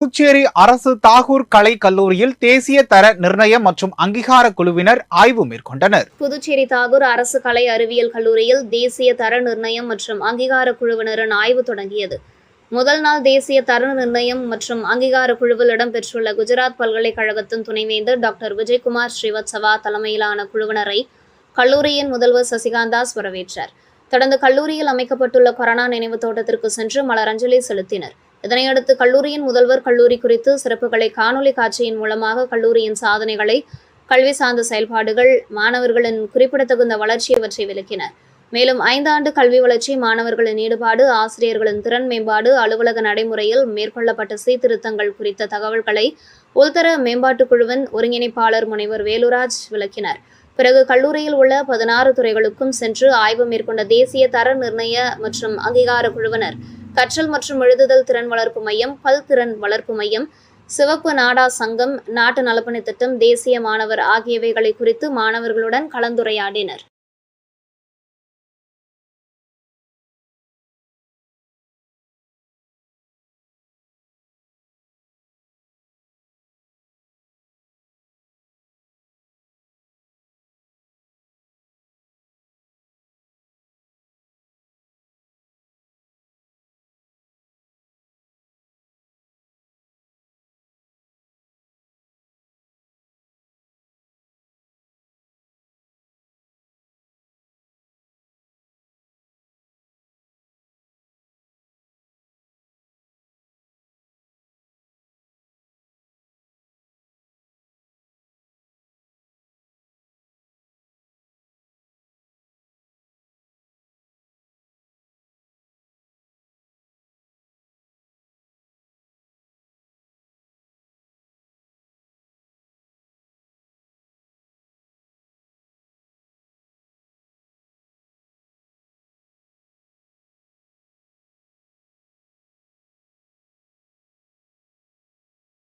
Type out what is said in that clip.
புதுச்சேரி அரசு தாகூர் கலை கல்லூரியில் தேசிய தர நிர்ணயம் மற்றும் அங்கீகார குழுவினர் ஆய்வு மேற்கொண்டனர். புதுச்சேரி தாகூர் அரசு கலை அறிவியல் கல்லூரியில் தேசிய தர நிர்ணயம் மற்றும் அங்கீகார குழுவினரின் ஆய்வு தொடங்கியது. முதல் நாள் தேசிய தர நிர்ணயம் மற்றும் அங்கீகார குழுவில் இடம்பெற்றுள்ள குஜராத் பல்கலைக்கழகத்தின் துணைவேந்தர் டாக்டர் விஜயகுமார் ஸ்ரீவத்சவா தலைமையிலான குழுவினரை கல்லூரியின் முதல்வர் சசிகாந்தாஸ் வரவேற்றார். தொடர்ந்து கல்லூரியில் அமைக்கப்பட்டுள்ள கொரோனா நினைவு தோட்டத்திற்கு சென்று மலரஞ்சலி செலுத்தினர். இதனையடுத்து கல்லூரியின் முதல்வர் கல்லூரி குறித்து சிறப்புகளை காணொலி காட்சியின் மூலமாக கல்லூரியின் சாதனைகளை, கல்வி சார்ந்த செயல்பாடுகள், மாணவர்களின் குறிப்பிடத்தகுந்த வளர்ச்சி இவற்றை விளக்கினர். மேலும் 5 ஆண்டு கல்வி வளர்ச்சி, மாணவர்களின் ஈடுபாடு, ஆசிரியர்களின் திறன் மேம்பாடு, அலுவலக நடைமுறையில் மேற்கொள்ளப்பட்ட சீர்திருத்தங்கள் குறித்த தகவல்களை உள்தர மேம்பாட்டுக் குழுவின் ஒருங்கிணைப்பாளர் முனைவர் வேலுராஜ் விளக்கினார். பிறகு கல்லூரியில் உள்ள 16 துறைகளுக்கும் சென்று ஆய்வு மேற்கொண்ட தேசிய தர நிர்ணய மற்றும் அங்கீகார குழுவினர் கற்றல் மற்றும் எழுதுதல் திறன் வளர்ப்பு மையம், பல்திறன் வளர்ப்பு மையம், சிவப்பு நாடா சங்கம், நாட்டு நலப்பணி திட்டம், தேசிய மாணவர் ஆகியவைகளை குறித்து மாணவர்களுடன் கலந்துரையாடினர்.